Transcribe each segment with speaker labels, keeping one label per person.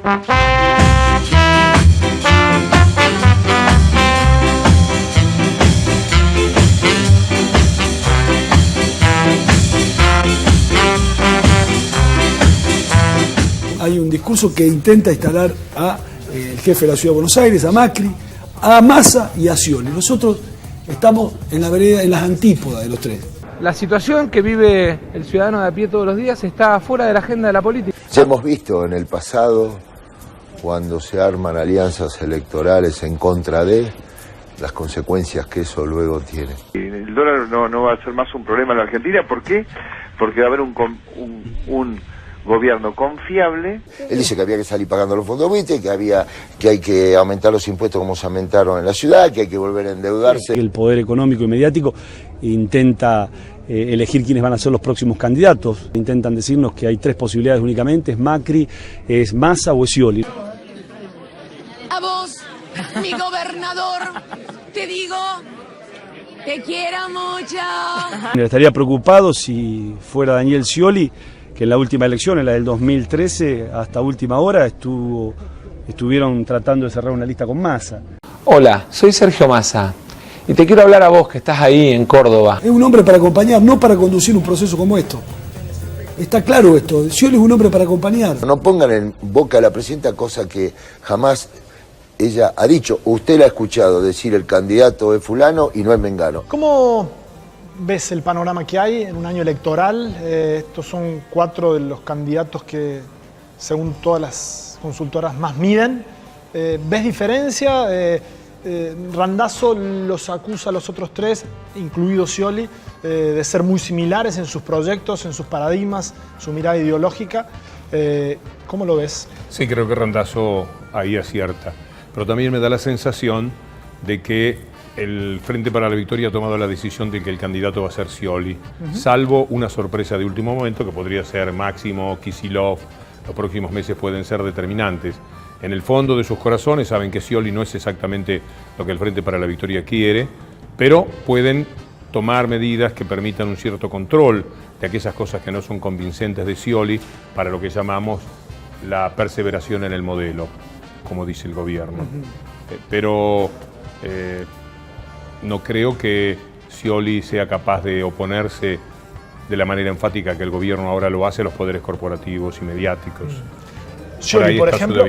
Speaker 1: Hay un discurso que intenta instalar a el jefe de la Ciudad de Buenos Aires, a Macri, a Massa y a Scioli. Nosotros estamos en la vereda, en las antípodas de los tres.
Speaker 2: La situación que vive el ciudadano de a pie todos los días está fuera de la agenda de la política.
Speaker 3: Ya hemos visto en el pasado, cuando se arman alianzas electorales en contra de las consecuencias que eso luego tiene.
Speaker 4: El dólar no va a ser más un problema en la Argentina. ¿Por qué? Porque va a haber un gobierno confiable.
Speaker 3: Él dice que había que salir pagando los fondos MITE, que hay que aumentar los impuestos como se aumentaron en la ciudad, que hay que volver a endeudarse.
Speaker 5: El poder económico y mediático intenta elegir quiénes van a ser los próximos candidatos. Intentan decirnos que hay tres posibilidades únicamente: es Macri, es Massa o es Scioli.
Speaker 6: A vos, mi gobernador, te digo, te quiero mucho.
Speaker 5: Estaría preocupado si fuera Daniel Scioli, que en la última elección, en la del 2013, hasta última hora estuvieron tratando de cerrar una lista con Massa.
Speaker 7: Hola, soy Sergio Massa y te quiero hablar a vos que estás ahí en Córdoba.
Speaker 1: Es un hombre para acompañar, no para conducir un proceso como esto. Está claro esto, Scioli es un hombre para acompañar.
Speaker 3: No pongan en boca a la presidenta cosa que jamás ella ha dicho. Usted la ha escuchado decir el candidato es fulano y no es mengano.
Speaker 8: ¿Cómo ves el panorama que hay en un año electoral? Estos son 4 de los candidatos que, según todas las consultoras, más miden. ¿Ves diferencia? Randazzo los acusa a los otros 3, incluido Scioli, de ser muy similares en sus proyectos, en sus paradigmas, su mirada ideológica. ¿Cómo lo ves?
Speaker 9: Sí, creo que Randazzo ahí acierta. Pero también me da la sensación de que el Frente para la Victoria ha tomado la decisión de que el candidato va a ser Scioli, salvo una sorpresa de último momento que podría ser Máximo, Kicillof. Los próximos meses pueden ser determinantes. En el fondo de sus corazones saben que Scioli no es exactamente lo que el Frente para la Victoria quiere, pero pueden tomar medidas que permitan un cierto control de aquellas cosas que no son convincentes de Scioli para lo que llamamos la perseveración en el modelo, como dice el gobierno. Pero no creo que Scioli sea capaz de oponerse de la manera enfática que el gobierno ahora lo hace a los poderes corporativos y mediáticos.
Speaker 8: Scioli, por ejemplo,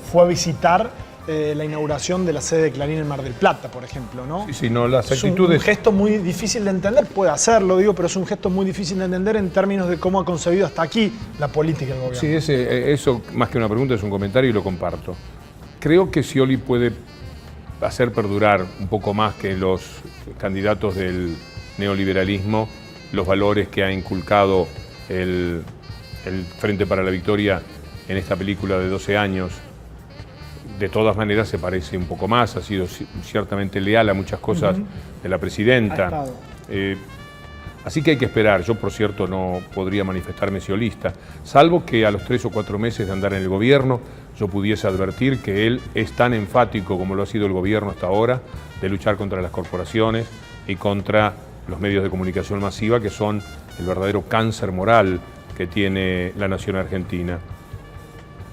Speaker 8: fue a visitar la inauguración de la sede de Clarín en Mar del Plata, por ejemplo, ¿no?
Speaker 9: Sí, no, las
Speaker 8: es
Speaker 9: actitudes...
Speaker 8: un gesto muy difícil de entender, puede hacerlo, digo, pero es un gesto muy difícil de entender en términos de cómo ha concebido hasta aquí la política del gobierno.
Speaker 9: Sí, eso más que una pregunta es un comentario y lo comparto. Creo que Scioli puede hacer perdurar un poco más que los candidatos del neoliberalismo los valores que ha inculcado el Frente para la Victoria en esta película de 12 años. De todas maneras se parece un poco más, ha sido ciertamente leal a muchas cosas de la presidenta. Así que hay que esperar. Yo, por cierto, no podría manifestarme sciolista, salvo que a los 3 o 4 meses de andar en el gobierno yo pudiese advertir que él es tan enfático como lo ha sido el gobierno hasta ahora de luchar contra las corporaciones y contra los medios de comunicación masiva, que son el verdadero cáncer moral que tiene la nación argentina.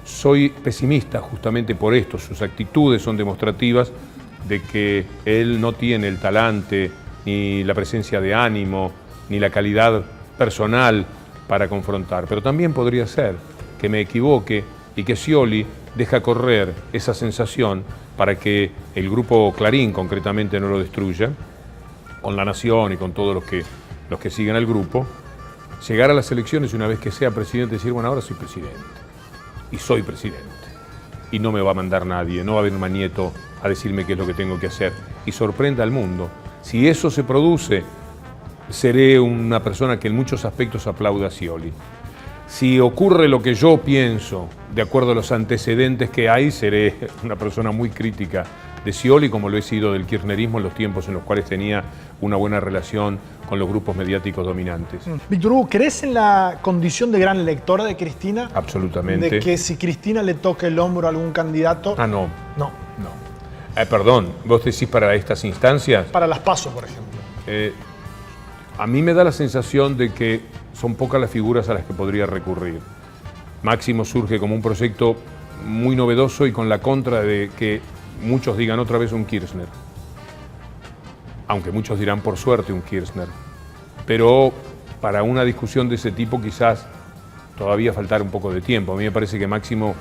Speaker 9: Soy pesimista justamente por esto. Sus actitudes son demostrativas de que él no tiene el talante, ni la presencia de ánimo, ni la calidad personal para confrontar. Pero también podría ser que me equivoque y que Scioli deja correr esa sensación para que el grupo Clarín concretamente no lo destruya, con La Nación y con todos los que siguen al grupo, llegar a las elecciones y una vez que sea presidente decir, bueno, ahora soy presidente. Y soy presidente. Y no me va a mandar nadie, no va a venir un nieto a decirme qué es lo que tengo que hacer. Y sorprenda al mundo. Si eso se produce, seré una persona que en muchos aspectos aplaude a Scioli. Si ocurre lo que yo pienso, de acuerdo a los antecedentes que hay, seré una persona muy crítica de Scioli, como lo he sido del kirchnerismo en los tiempos en los cuales tenía una buena relación con los grupos mediáticos dominantes.
Speaker 8: Víctor Hugo, ¿crees en la condición de gran lectora de Cristina?
Speaker 9: Absolutamente.
Speaker 8: De que si Cristina le toca el hombro a algún candidato...
Speaker 9: Ah, no.
Speaker 8: No.
Speaker 9: Perdón, ¿vos decís para estas instancias?
Speaker 8: Para las PASO, por ejemplo.
Speaker 9: A mí me da la sensación de que son pocas las figuras a las que podría recurrir. Máximo surge como un proyecto muy novedoso y con la contra de que muchos digan otra vez un Kirchner. Aunque muchos dirán por suerte un Kirchner. Pero para una discusión de ese tipo quizás todavía faltará un poco de tiempo. A mí me parece que Máximo,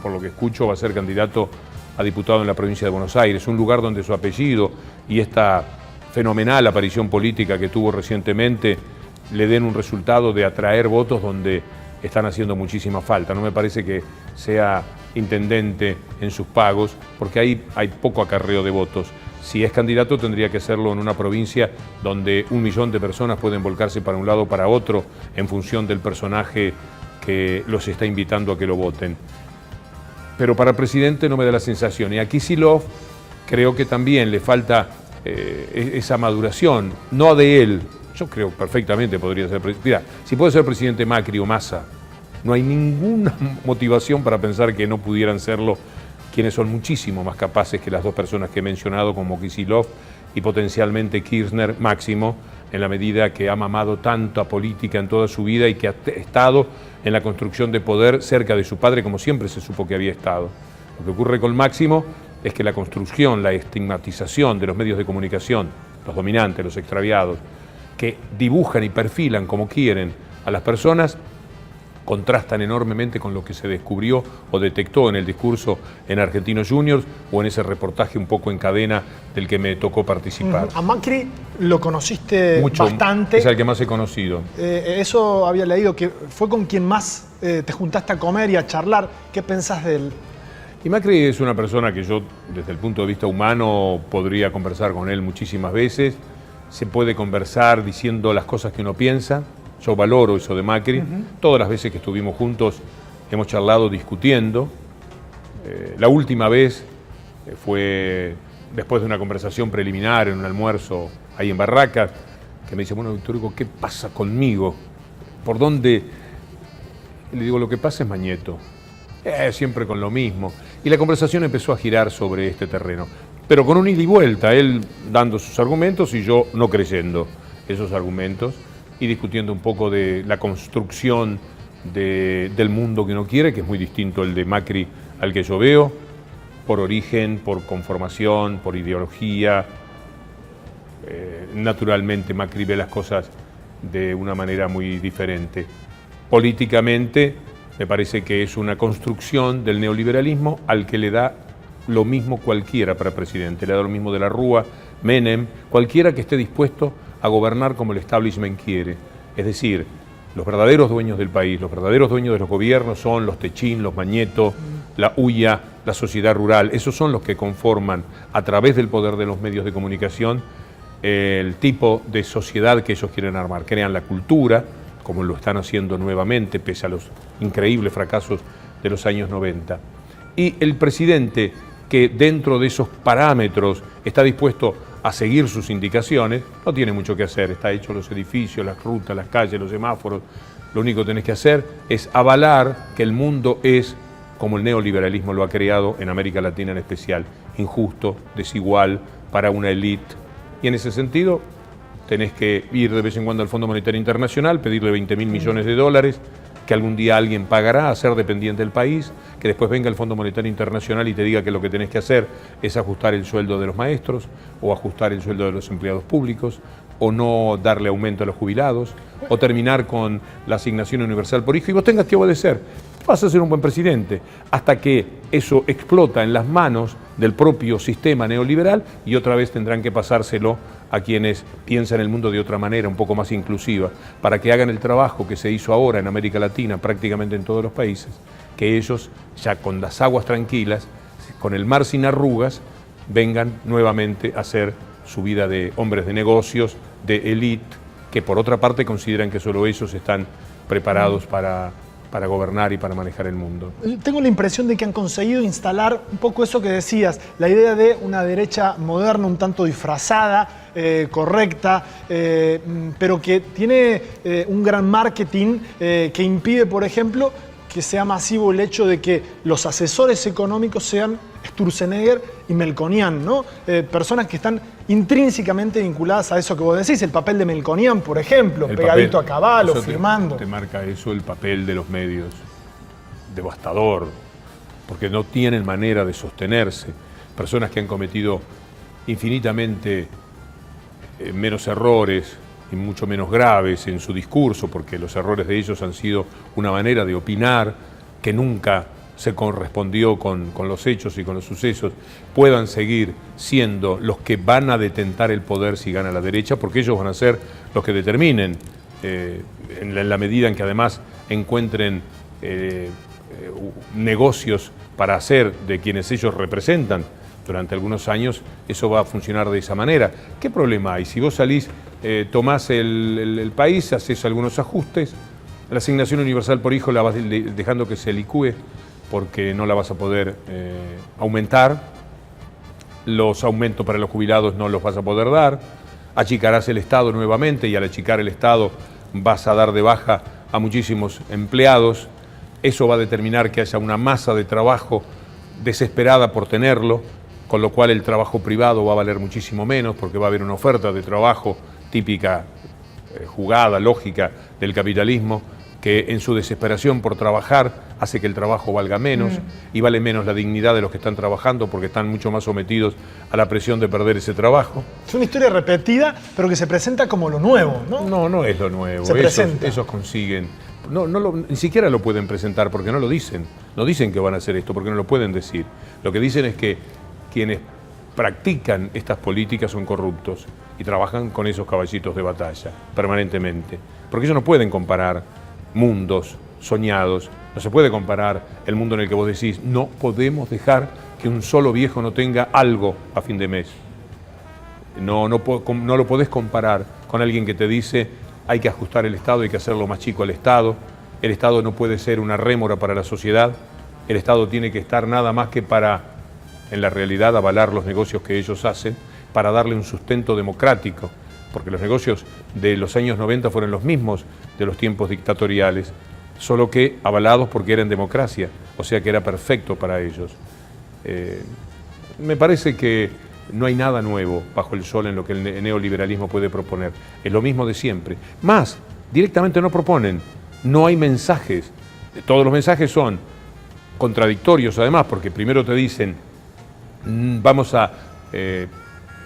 Speaker 9: por lo que escucho, va a ser candidato a diputado en la provincia de Buenos Aires, un lugar donde su apellido y esta fenomenal aparición política que tuvo recientemente le den un resultado de atraer votos donde están haciendo muchísima falta. No me parece que sea intendente en sus pagos, porque ahí hay poco acarreo de votos. Si es candidato tendría que hacerlo en una provincia donde 1 millón de personas pueden volcarse para un lado o para otro en función del personaje que los está invitando a que lo voten. Pero para presidente no me da la sensación. Y a Kicillof creo que también le falta esa maduración, no de él. Yo creo perfectamente podría ser presidente. Mira, si puede ser presidente Macri o Massa, no hay ninguna motivación para pensar que no pudieran serlo quienes son muchísimo más capaces que las dos personas que he mencionado, como Kicillof y potencialmente Kirchner, Máximo, en la medida que ha mamado tanto a política en toda su vida y que ha estado en la construcción de poder cerca de su padre, como siempre se supo que había estado. Lo que ocurre con Máximo es que la construcción, la estigmatización de los medios de comunicación, los dominantes, los extraviados, que dibujan y perfilan como quieren a las personas, contrastan enormemente con lo que se descubrió o detectó en el discurso en Argentinos Juniors o en ese reportaje un poco en cadena del que me tocó participar.
Speaker 8: A Macri lo conociste
Speaker 9: mucho,
Speaker 8: bastante.
Speaker 9: Es el que más he conocido.
Speaker 8: Eso había leído, que fue con quien más te juntaste a comer y a charlar. ¿Qué pensás de él?
Speaker 9: Y Macri es una persona que yo, desde el punto de vista humano, podría conversar con él muchísimas veces. Se puede conversar diciendo las cosas que uno piensa. Yo valoro eso de Macri. Todas las veces que estuvimos juntos hemos charlado discutiendo. La última vez fue después de una conversación preliminar en un almuerzo ahí en Barracas, que me dice, bueno, Víctor Hugo, ¿qué pasa conmigo? ¿Por dónde? Y le digo, lo que pasa es Mañeto. Siempre con lo mismo. Y la conversación empezó a girar sobre este terreno. Pero con un ida y vuelta, él dando sus argumentos y yo no creyendo esos argumentos, y discutiendo un poco de la construcción del mundo que uno quiere, que es muy distinto el de Macri al que yo veo, por origen, por conformación, por ideología. Naturalmente Macri ve las cosas de una manera muy diferente. Políticamente me parece que es una construcción del neoliberalismo al que le da lo mismo cualquiera para presidente, le da lo mismo de la Rúa, Menem, cualquiera que esté dispuesto a gobernar como el establishment quiere. Es decir, los verdaderos dueños del país, los verdaderos dueños de los gobiernos son los Techín, los Mañeto, la UIA, la sociedad rural. Esos son los que conforman, a través del poder de los medios de comunicación, el tipo de sociedad que ellos quieren armar. Crean la cultura, como lo están haciendo nuevamente, pese a los increíbles fracasos de los años 90. Y el presidente, que dentro de esos parámetros está dispuesto a seguir sus indicaciones, no tiene mucho que hacer. Está hecho los edificios, las rutas, las calles, los semáforos. Lo único que tenés que hacer es avalar que el mundo es, como el neoliberalismo lo ha creado en América Latina en especial, injusto, desigual, para una élite. Y en ese sentido tenés que ir de vez en cuando al Fondo Monetario Internacional, pedirle 20.000 millones de dólares, que algún día alguien pagará a ser dependiente del país, que después venga el Fondo Monetario Internacional y te diga que lo que tenés que hacer es ajustar el sueldo de los maestros, o ajustar el sueldo de los empleados públicos, o no darle aumento a los jubilados, o terminar con la asignación universal por hijo, y vos tengas que obedecer. Vas a ser un buen presidente, hasta que eso explota en las manos del propio sistema neoliberal, y otra vez tendrán que pasárselo a quienes piensan el mundo de otra manera, un poco más inclusiva, para que hagan el trabajo que se hizo ahora en América Latina, prácticamente en todos los países, que ellos, ya con las aguas tranquilas, con el mar sin arrugas, vengan nuevamente a hacer su vida de hombres de negocios, de élite, que por otra parte consideran que solo ellos están preparados para gobernar y para manejar el mundo.
Speaker 8: Tengo la impresión de que han conseguido instalar un poco eso que decías, la idea de una derecha moderna, un tanto disfrazada, correcta, pero que tiene un gran marketing que impide, por ejemplo, que sea masivo el hecho de que los asesores económicos sean Sturzenegger y Melconian, ¿no? Personas que están intrínsecamente vinculadas a eso que vos decís, el papel de Melconian, por ejemplo, pegadito a Cavallo, firmando.
Speaker 9: Te marca eso el papel de los medios, devastador, porque no tienen manera de sostenerse, personas que han cometido infinitamente menos errores y mucho menos graves en su discurso, porque los errores de ellos han sido una manera de opinar que nunca se correspondió con los hechos y con los sucesos, puedan seguir siendo los que van a detentar el poder si gana la derecha, porque ellos van a ser los que determinen, en la medida en que además encuentren negocios para hacer de quienes ellos representan. Durante algunos años eso va a funcionar de esa manera. ¿Qué problema hay? Si vos salís, tomás el país, haces algunos ajustes, la asignación universal por hijo la vas dejando que se licúe porque no la vas a poder aumentar, los aumentos para los jubilados no los vas a poder dar, achicarás el Estado nuevamente y al achicar el Estado vas a dar de baja a muchísimos empleados, eso va a determinar que haya una masa de trabajo desesperada por tenerlo, con lo cual el trabajo privado va a valer muchísimo menos porque va a haber una oferta de trabajo típica, jugada, lógica del capitalismo, que en su desesperación por trabajar hace que el trabajo valga menos y vale menos la dignidad de los que están trabajando porque están mucho más sometidos a la presión de perder ese trabajo.
Speaker 8: Es una historia repetida, pero que se presenta como lo nuevo, ¿no?
Speaker 9: No, no es lo nuevo. Esos consiguen. Ni siquiera lo pueden presentar porque no lo dicen. No dicen que van a hacer esto porque no lo pueden decir. Lo que dicen es que quienes practican estas políticas son corruptos y trabajan con esos caballitos de batalla permanentemente. Porque ellos no pueden comparar mundos soñados, no se puede comparar el mundo en el que vos decís no podemos dejar que un solo viejo no tenga algo a fin de mes. No lo podés comparar con alguien que te dice hay que ajustar el Estado, hay que hacerlo más chico al Estado, el Estado no puede ser una rémora para la sociedad, el Estado tiene que estar nada más que para, en la realidad, avalar los negocios que ellos hacen, para darle un sustento democrático, porque los negocios de los años 90 fueron los mismos de los tiempos dictatoriales, solo que avalados porque eran democracia, o sea que era perfecto para ellos. Me parece que no hay nada nuevo bajo el sol en lo que el neoliberalismo puede proponer. Es lo mismo de siempre. Más, directamente no proponen. No hay mensajes. Todos los mensajes son contradictorios además, porque primero te dicen vamos a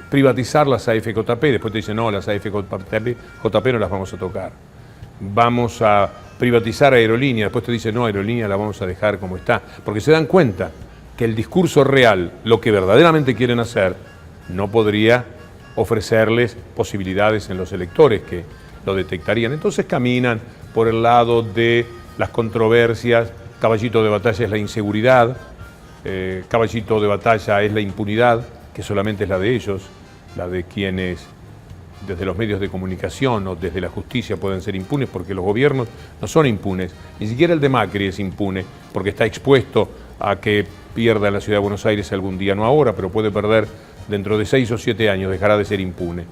Speaker 9: privatizar las AFJP, después te dicen no, las AFJP no las vamos a tocar. Vamos a privatizar Aerolínea, después te dicen no, Aerolínea la vamos a dejar como está, porque se dan cuenta que el discurso real, lo que verdaderamente quieren hacer, no podría ofrecerles posibilidades en los electores que lo detectarían. Entonces caminan por el lado de las controversias, caballito de batalla es la inseguridad, caballito de batalla es la impunidad, que solamente es la de ellos, la de quienes desde los medios de comunicación o desde la justicia pueden ser impunes, porque los gobiernos no son impunes, ni siquiera el de Macri es impune, porque está expuesto a que pierda en la Ciudad de Buenos Aires algún día, no ahora, pero puede perder dentro de 6 o 7 años, dejará de ser impune.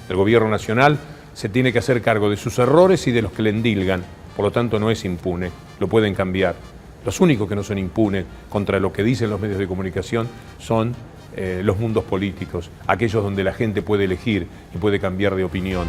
Speaker 9: El gobierno nacional se tiene que hacer cargo de sus errores y de los que le endilgan, por lo tanto no es impune, lo pueden cambiar. Los únicos que no son impunes contra lo que dicen los medios de comunicación son los mundos políticos, aquellos donde la gente puede elegir y puede cambiar de opinión.